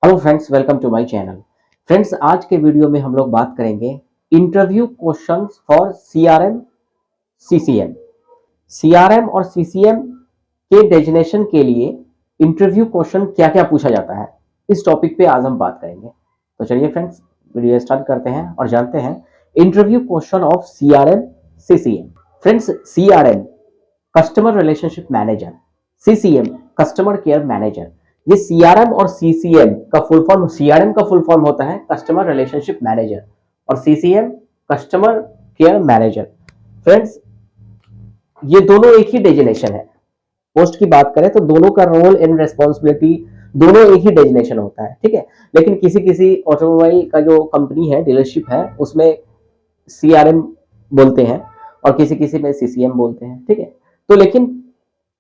Hello friends, welcome to my channel. Friends, आज के video में हम लोग बात करेंगे interview questions for CRM, CCM. CRM और सीसीएम के डेजिग्नेशन के लिए इंटरव्यू क्वेश्चन क्या क्या पूछा जाता है, इस टॉपिक पे आज हम बात करेंगे। तो चलिए फ्रेंड्स, वीडियो स्टार्ट करते हैं और जानते हैं interview question of CRM, CCM. Friends, CRM customer relationship manager, CCM customer care manager. ये सीआरएम और सीसीएम का फुल फॉर्म, सीआरएम का फुल फॉर्म होता है कस्टमर रिलेशनशिप मैनेजर और CCM customer care manager. Friends, ये दोनों एक ही डेजिग्नेशन है। पोस्ट की बात करें तो दोनों का रोल एंड रेस्पॉन्सिबिलिटी दोनों एक ही डेजिग्नेशन होता है, ठीक है। लेकिन किसी किसी ऑटोमोबाइल का जो कंपनी है, डीलरशिप है, उसमें सीआरएम बोलते हैं और किसी किसी में सीसीएम बोलते हैं, ठीक है। तो लेकिन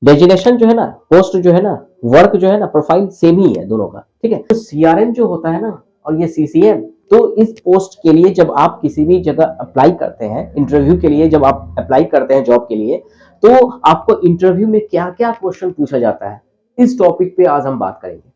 डेजिग्नेशन जो है ना, पोस्ट जो है ना, वर्क जो है ना, प्रोफाइल सेम ही है दोनों का, ठीक है। तो सीआरएम जो होता है ना और ये सीसीएम, तो इस पोस्ट के लिए जब आप किसी भी जगह अप्लाई करते हैं, इंटरव्यू के लिए जब आप अप्लाई करते हैं जॉब के लिए, तो आपको इंटरव्यू में क्या क्या क्वेश्चन पूछा जाता है, इस टॉपिक पे आज हम बात करेंगे,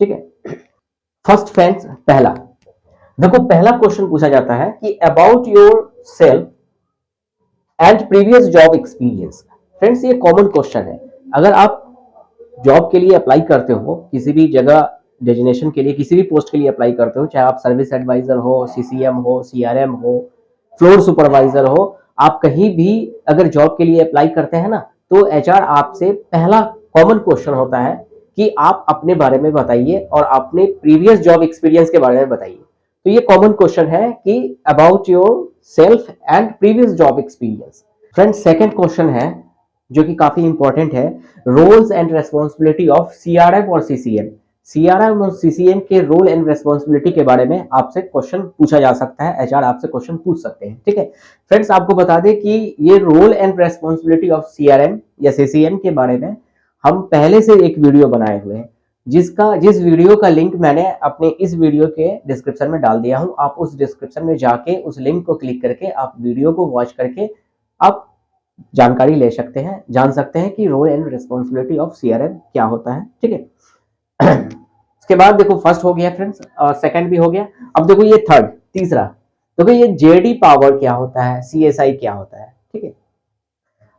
ठीक है। फर्स्ट फ्रेंड्स, पहला क्वेश्चन पूछा जाता है कि about yourself and previous job experience. Friends, ये कॉमन क्वेश्चन है। अगर आप जॉब के लिए अप्लाई करते हो, किसी भी जगह डेजिग्नेशन के लिए, किसी भी पोस्ट के लिए अप्लाई करते हो, चाहे आप सर्विस एडवाइजर हो, सीसीएम हो, सीआरएम हो, फ्लोर सुपरवाइजर हो, आप कहीं भी अगर जॉब के लिए अप्लाई करते हैं ना, तो एचआर आपसे पहला कॉमन क्वेश्चन होता है कि आप अपने बारे में बताइए और अपने प्रीवियस जॉब एक्सपीरियंस के बारे में बताइए। तो ये कॉमन क्वेश्चन है कि about yourself and previous job experience. Friends, second question है जो कि काफी इंपॉर्टेंट है, roles and responsibility of CRM और सीसीएम। सीआरएम और सीसीएम के रोल एंड रेस्पॉन्सिबिलिटी के बारे में आपसे क्वेश्चन पूछा जा सकता है, एचआर आपसे क्वेश्चन पूछ सकते हैं, ठीक है। फ्रेंड्स, आपको बता दें कि ये role and responsibility of CRM या सीसीएम के बारे में हम पहले से एक वीडियो बनाए हुए हैं, जिस वीडियो का लिंक मैंने अपने इस वीडियो के डिस्क्रिप्शन में डाल दिया हूं। आप उस डिस्क्रिप्शन में जाके उस लिंक को क्लिक करके आप वीडियो को वॉच करके आप जानकारी ले सकते हैं, जान सकते हैं कि role and responsibility of CRM क्या होता है, ठीक है। उसके बाद देखो, फर्स्ट हो गया फ्रेंड्स और सेकंड भी हो गया। अब देखो ये थर्ड, तीसरा, देखो ये जेडी पावर क्या होता है, सीएसआई क्या होता है, ठीक है।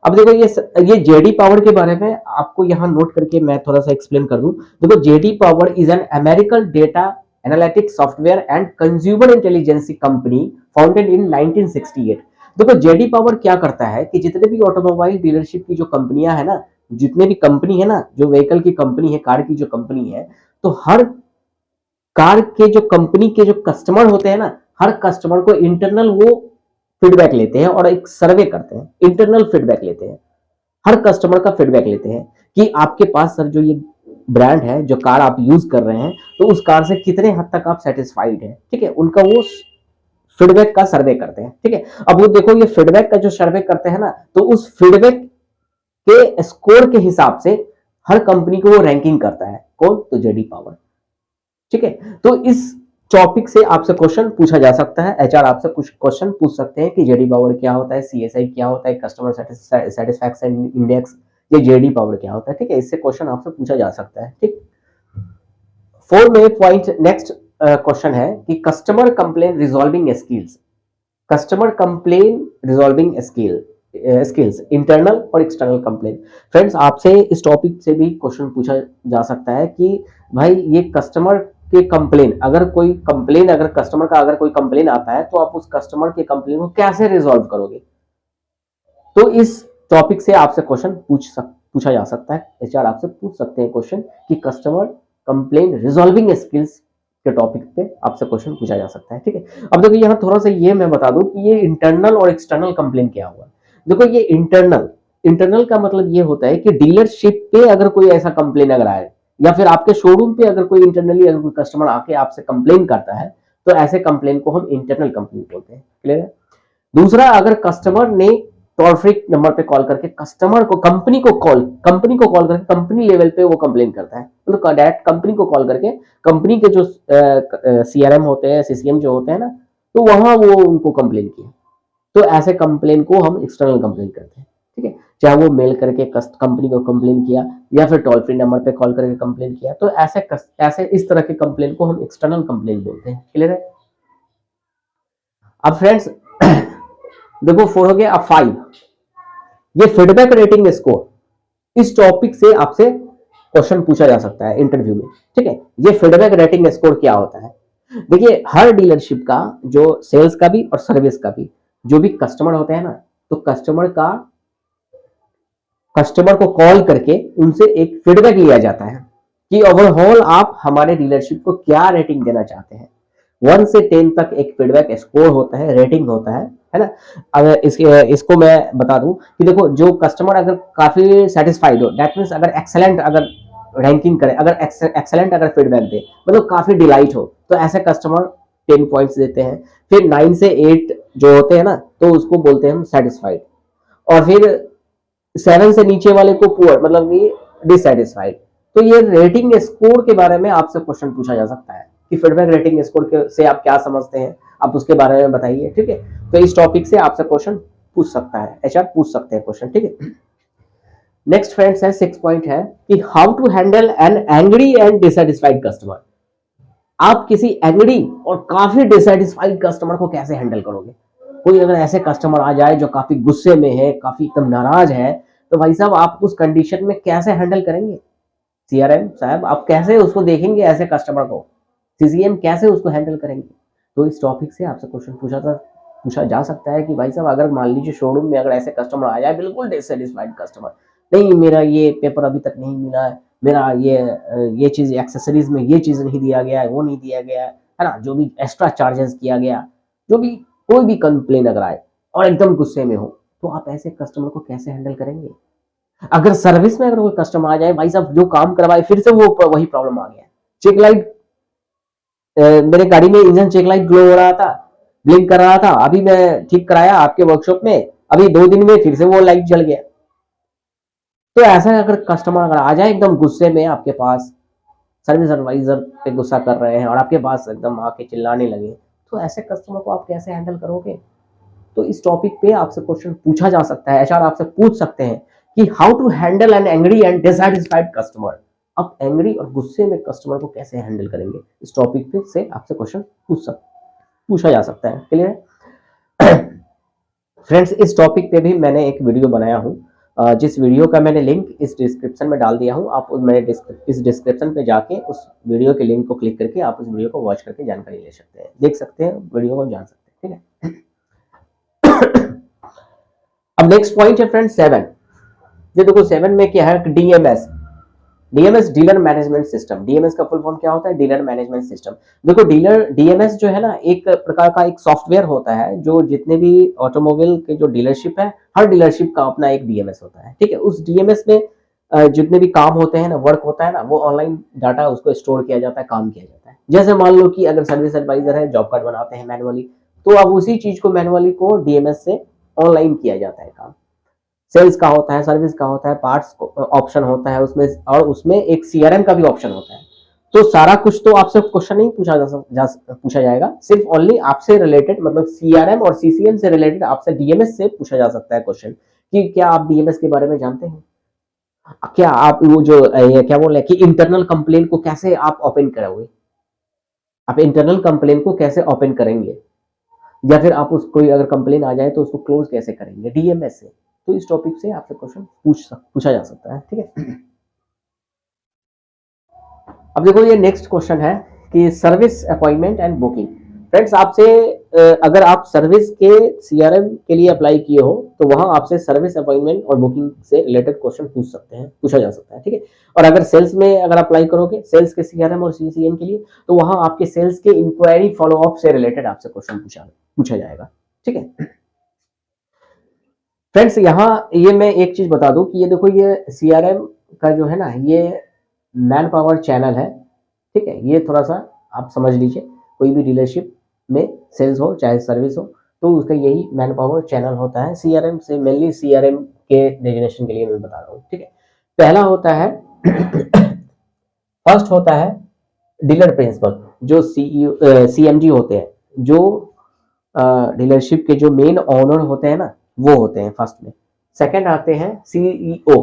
अब देखो ये जेडी पावर के बारे में आपको यहाँ नोट करके मैं थोड़ा सा एक्सप्लेन कर दूं। देखो, JD power is an American data analytics software and consumer intelligence company founded in 1968। देखो, जेडी पावर क्या करता है कि जितने भी ऑटोमोबाइल डीलरशिप की जो कंपनियां है ना, जितने भी कंपनी है ना, जो व्हीकल की कंपनी है, कार की जो कंपनी है, तो हर कार के जो कंपनी के जो कस्टमर होते हैं ना, हर कस्टमर को इंटरनल वो फीडबैक लेते हैं और एक सर्वे करते हैं, इंटरनल फीडबैक लेते हैं, हर कस्टमर का फीडबैक लेते हैं कि आपके पास सर जो ये ब्रांड है, जो कार आप यूज कर रहे हैं, तो उस कार से कितने हद तक आप सेटिस्फाइड हैं, ठीक है। उनका वो फीडबैक का सर्वे करते हैं, ठीक है। अब वो देखो, ये फीडबैक का जो सर्वे करते हैं ना, तो उस फीडबैक के स्कोर के हिसाब से हर कंपनी को वो रैंकिंग करता है। कौन? तो जेडी पावर, ठीक है। तो इस टॉपिक से आपसे क्वेश्चन पूछा जा सकता है, एचआर आपसे कुछ क्वेश्चन पूछ सकते हैं कि जेडी पावर क्या होता है, सीएसआई क्या होता है, कस्टमर सेटिस्फैक्शन इंडेक्स, ये जेडी पावर क्या होता है, ठीक है। इससे क्वेश्चन आपसे पूछा जा सकता है, ठीक। फोर में पॉइंट नेक्स्ट क्वेश्चन है कि customer complain resolving skills. Customer complain resolving skills, internal और एक्सटर्नल कंप्लेन। फ्रेंड्स, आपसे इस टॉपिक से भी क्वेश्चन पूछा जा सकता है कि भाई ये कस्टमर के कंप्लेन, अगर कस्टमर का अगर कोई कंप्लेन आता है, तो आप उस कस्टमर के कंप्लेन को कैसे रिजॉल्व करोगे। तो इस टॉपिक से आपसे क्वेश्चन पूछा जा सकता है, एचआर आपसे पूछ सकते हैं क्वेश्चन कि कस्टमर कंप्लेन रिजॉल्विंग स्किल्स के टॉपिक पे आपसे क्वेश्चन पूछा जा सकता है, ठीक है। अब देखो, यहाँ थोड़ा सा ये मैं बता दूं कि ये इंटरनल और एक्सटर्नल कंप्लेन क्या हुआ। देखो, ये इंटरनल का मतलब ये होता है कि डीलरशिप पे अगर कोई ऐसा कंप्लेन अगर आए, या फिर आपके शोरूम पे अगर कोई इंटरनली अगर कोई कस्टमर आके आपसे कंप्लेन करता है, तो ऐसे कंप्लेन को हम इंटरनल कंप्लेन बोलते हैं, क्लियर है। दूसरा, अगर कस्टमर ने टोल फ्री नंबर पे कॉल करके कंपनी को कॉल करके कंपनी लेवल पे वो कंप्लेन करता है, तो डायरेक्ट कंपनी को कॉल करके कंपनी के जो सीआरएम होते हैं, सीसीएम जो होते हैं ना, तो वहां वो उनको कंप्लेन किया, तो ऐसे कंप्लेन को हम एक्सटर्नल कंप्लेन करते हैं, ठीक है। चाहे वो मेल करके कंपनी को कंप्लेन किया या फिर टोल फ्री नंबर पे कॉल करके कंप्लेन किया, तो ऐसे इस तरह के कंप्लेन को हम एक्सटर्नल कंप्लेन बोलते हैं। क्लियर है? अब फ्रेंड्स देखो 4 हो गया। अब 5, ये फीडबैक रेटिंग स्कोर। इस टॉपिक से आपसे क्वेश्चन पूछा जा सकता है इंटरव्यू में। ठीक है, ये फीडबैक रेटिंग स्कोर क्या होता है? देखिए, हर डीलरशिप का, जो सेल्स का भी और सर्विस का भी, जो भी कस्टमर होते हैं ना, तो कस्टमर को कॉल करके उनसे एक फीडबैक लिया जाता है कि ओवरऑल आप हमारे डीलरशिप को क्या रेटिंग देना चाहते हैं। 1 से 10 तक एक फीडबैक स्कोर होता है, रेटिंग होता है ना। अगर इसको मैं बता दूं कि देखो, जो कस्टमर अगर काफी सेटिस्फाइड हो, दैट मीन्स अगर एक्सेलेंट अगर रैंकिंग करे, अगर एक्सेलेंट अगर फीडबैक दे, मतलब काफी डिलाइट हो, तो ऐसे कस्टमर 10 पॉइंट्स देते हैं। फिर 9 से 8 जो होते हैं ना, तो उसको बोलते हैं हम सेटिस्फाइड। और फिर 7 से नीचे वाले को पुअर, मतलब कि डिससेटिस्फाइड। तो ये रेटिंग स्कोर के बारे में आपसे क्वेश्चन पूछा जा सकता है कि फीडबैक रेटिंग स्कोर से आप क्या समझते हैं, आप उसके बारे में बताइए। ठीक है, तो इस टॉपिक से आपसे क्वेश्चन पूछ सकता है, एचआर पूछ सकते हैं क्वेश्चन। ठीक है, नेक्स्ट फ्रेंड्स है 6 पॉइंट है कि how to handle an angry and dissatisfied customer. आप किसी एंग्री और काफी डिससेटिस्फाइड कस्टमर को कैसे हैंडल करोगे? कोई अगर ऐसे कस्टमर आ जाए जो काफी गुस्से में है, काफी एकदम नाराज है, तो भाई साहब आप उस कंडीशन में कैसे हैंडल करेंगे? सीआरएम साहब आप कैसे उसको देखेंगे ऐसे कस्टमर को? सीसीएम कैसे उसको हैंडल करेंगे? तो इस टॉपिक से आपसे क्वेश्चन पूछा जा सकता है कि भाई साहब अगर मान लीजिए शोरूम में अगर ऐसे कस्टमर आ जाए, बिल्कुल डिससेटिस्फाइड कस्टमर, नहीं मेरा ये पेपर अभी तक नहीं मिला है, मेरा ये चीज एक्सेसरीज में ये चीज नहीं दिया गया है, वो नहीं दिया गया है ना, जो भी एक्स्ट्रा चार्जेस किया गया, जो भी कोई भी कंप्लेन अगर आए और एकदम गुस्से में हो, तो आप ऐसे कस्टमर को कैसे हैंडल करेंगे? अगर सर्विस में अगर कोई कस्टमर आ जाए, भाई साहब जो काम करवाए फिर से वो वही प्रॉब्लम आ गया, चेक लाइट, मेरे गाड़ी में इंजन चेक लाइट ग्लो हो रहा था, ब्लिंक कर रहा था, अभी मैं ठीक कराया आपके वर्कशॉप में, अभी 2 दिन में फिर से वो लाइट जल गया। तो ऐसा अगर कस्टमर अगर आ जाए एकदम गुस्से में आपके पास, सर्विस एडवाइजर पे गुस्सा कर रहे हैं और आपके पास एकदम आके चिल्लाने लगे, तो ऐसे कस्टमर को आप कैसे हैंडल करोगे? तो इस टॉपिक पे आपसे क्वेश्चन पूछा जा सकता है, एचआर आपसे पूछ सकते हैं कि how to handle an angry and dissatisfied customer. आप एंग्री और गुस्से में कस्टमर को कैसे हैंडल करेंगे? इस टॉपिक पे से आपसे क्वेश्चन पूछा जा सकता है। क्लियर है? फ्रेंड्स, इस टॉपिक पे भी मैंने एक वीडियो बनाया हूँ, जिस वीडियो का मैंने लिंक इस डिस्क्रिप्शन में डाल दिया हूँ। आप इस डिस्क्रिप्शन पे जाके उस वीडियो के लिंक को क्लिक करके आप उस वीडियो को वॉच करके जानकारी ले सकते हैं, देख सकते हैं, वीडियो को जान सकते हैं। ठीक है, अब नेक्स्ट पॉइंट है फ्रेंड 7। ये देखो 7 में क्या है, DMs, dealer management system. DMs का फुल फॉर्म क्या होता है? Dealer management system. देखो डीएमएस जो है ना, एक प्रकार का एक सॉफ्टवेयर होता है, जो जितने भी ऑटोमोबाइल के जो डीलरशिप है, हर डीलरशिप का अपना एक डीएमएस होता है। ठीक है, उस डीएमएस में जितने भी काम होते हैं ना, वर्क होता है ना, वो ऑनलाइन डाटा उसको स्टोर किया जाता है, काम किया जाता है। जैसे मान लो कि अगर सर्विस एडवाइजर है, जॉब कार्ड बनाते हैं मैनुअली, तो अब उसी चीज को मैनुअली को डीएमएस से ऑनलाइन किया जाता है काम। सेल्स का होता है, सर्विस का होता है, पार्ट्स ऑप्शन होता है उसमें, और उसमें एक सीआरएम का भी ऑप्शन होता है। तो सारा कुछ तो आपसे क्वेश्चन नहीं पूछा जाएगा, सिर्फ ओनली आपसे रिलेटेड, मतलब सीआरएम और सीसीएम से रिलेटेड आपसे डीएमएस से पूछा जा सकता है क्वेश्चन कि क्या आप डीएमएस के बारे में जानते हैं? क्या आप वो जो क्या बोल रहे हैं कि इंटरनल कंप्लेन को कैसे आप ओपन करोगे? आप इंटरनल कंप्लेन को कैसे ओपन करेंगे, या फिर आप उस कोई अगर कंप्लेन आ जाए तो उसको क्लोज कैसे करेंगे डीएमएस से? तो इस टॉपिक से आपसे क्वेश्चन पूछा जा सकता है। ठीक है, अब देखो ये नेक्स्ट क्वेश्चन है कि service appointment and booking. Friends, आपसे अगर आप सर्विस के सीआरएम के लिए अप्लाई किए हो, तो वहां आपसे सर्विस अपॉइंटमेंट और बुकिंग से रिलेटेड क्वेश्चन पूछा जा सकता है। ठीक है, और अगर सेल्स में अगर अप्लाई करोगे, सेल्स के सीआरएम और सीसीएम के लिए, तो वहां आपके सेल्स के इंक्वायरी फॉलो अप से रिलेटेड आपसे क्वेश्चन पूछा जाएगा। ठीक है फ्रेंड्स, यहाँ ये मैं एक चीज बता दूं कि ये देखो, ये सीआरएम का जो है ना, ये मैन पावर चैनल है। ठीक है, ये थोड़ा सा आप समझ लीजिए, कोई भी डीलरशिप में सेल्स हो चाहे सर्विस हो, तो उसका यही मैन पावर चैनल होता है। सीआरएम से मेनली सीआरएम के डेजिग्नेशन के लिए मैं बता रहा हूँ। ठीक है, पहला होता है फर्स्ट होता है डीलर प्रिंसिपल, जो सीएमडी होते हैं, जो डीलरशिप के जो मेन ऑनर होते हैं ना, वो होते हैं फर्स्ट में सेकंड आते हैं सीईओ,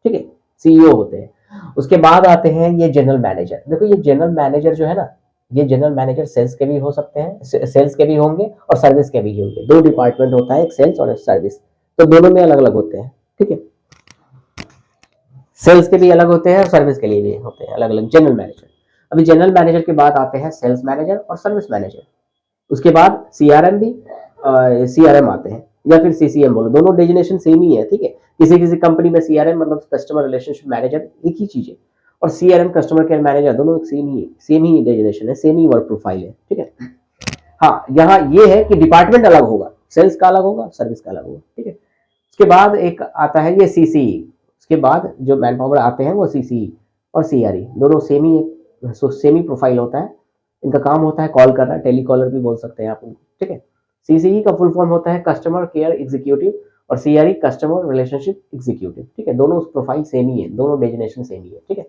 ठीक है, सीईओ होते हैं। उसके बाद आते हैं ये जनरल मैनेजर। देखो ये जनरल मैनेजर जो है ना, ये जनरल मैनेजर सेल्स के भी हो सकते हैं, सेल्स के भी होंगे और सर्विस के भी होंगे। दो डिपार्टमेंट होता है, एक सेल्स और एक सर्विस, तो दोनों में अलग अलग होते हैं, ठीक है। सेल्स के भी अलग होते हैं और सर्विस के लिए भी होते हैं अलग अलग जनरल मैनेजर। अभी जनरल मैनेजर के बाद आते हैं सेल्स मैनेजर और सर्विस मैनेजर। उसके बाद सीआरएम भी, सीआरएम आते हैं या फिर सीसीएम बोलो, दोनों डेजिनेशन सेम ही है, ठीक है। किसी किसी कंपनी में सीआरएम मतलब कस्टमर रिलेशनशिप मैनेजर एक ही चीज है, और सीआरएम कस्टमर केयर मैनेजर, दोनों एक सेम ही डेजिनेशन है, सेम ही वर्क प्रोफाइल है, ठीक है। हाँ, यहाँ ये है कि डिपार्टमेंट अलग होगा, सेल्स का अलग होगा, सर्विस का अलग होगा, ठीक है। उसके बाद एक आता है ये सीसीई। उसके बाद जो मैन पावर आते हैं वो सीसीई और सीआरई, दोनों सेम ही प्रोफाइल होता है। इनका काम होता है कॉल करना, टेलीकॉलर भी बोल सकते हैं आप उनको, ठीक है। सीसीई का फुल फॉर्म होता है कस्टमर केयर एग्जीक्यूटिव और सीआरई कस्टमर रिलेशनशिप एग्जीक्यूटिव, ठीक है। दोनों प्रोफाइल सेम ही है, दोनों डेजिनेशन सेम ही है, ठीक है।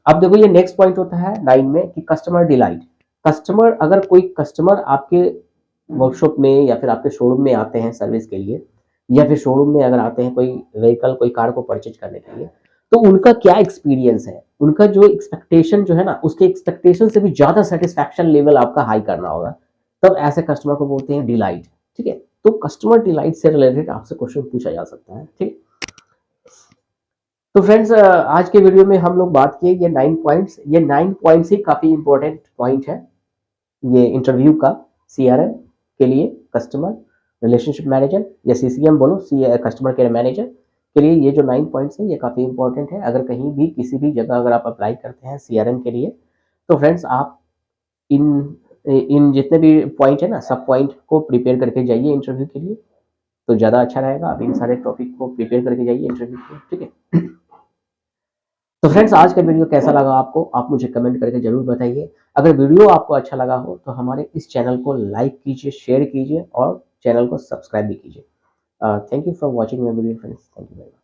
अब देखो ये नेक्स्ट पॉइंट होता है 9 में कि कस्टमर डिलाइट। कस्टमर, अगर कोई कस्टमर आपके वर्कशॉप में या फिर आपके शोरूम में आते हैं सर्विस के लिए, या फिर शोरूम में अगर आते हैं कोई व्हीकल, कोई कार को परचेज करने के लिए, तो उनका क्या एक्सपीरियंस है, उनका जो एक्सपेक्टेशन जो है ना, उसके एक्सपेक्टेशन से भी ज्यादा सेटिस्फैक्शन लेवल आपका हाई करना होगा, तब ऐसे कस्टमर को बोलते हैं डिलाइट, ठीक है। तो कस्टमर डिलाइट से रिलेटेड आपसे क्वेश्चन पूछा जा सकता है, ठीक है। तो फ्रेंड्स, आज के वीडियो में हम लोग बात किए ये 9 पॉइंट्स। ये 9 पॉइंट्स ही काफी इंपॉर्टेंट पॉइंट है ये इंटरव्यू का, सीआरएम के लिए, कस्टमर रिलेशनशिप मैनेजर या सीसीएम बोलो, कस्टमर केयर मैनेजर के लिए ये जो 9 पॉइंट्स है ये काफ़ी इंपॉर्टेंट है। अगर कहीं भी किसी भी जगह अगर आप अप्लाई करते हैं सीआरएम के लिए, तो फ्रेंड्स आप इन इन जितने भी पॉइंट है ना, सब पॉइंट को प्रिपेयर करके जाइए इंटरव्यू के लिए, तो ज़्यादा अच्छा रहेगा। आप इन सारे टॉपिक को प्रिपेयर करके जाइए इंटरव्यू के लिए, ठीक है। तो फ्रेंड्स, आज का वीडियो कैसा लगा आपको, आप मुझे कमेंट करके जरूर बताइए। अगर वीडियो आपको अच्छा लगा हो तो हमारे इस चैनल को लाइक कीजिए, शेयर कीजिए और चैनल को सब्सक्राइब भी कीजिए। Thank you for watching my video friends, thank you very much.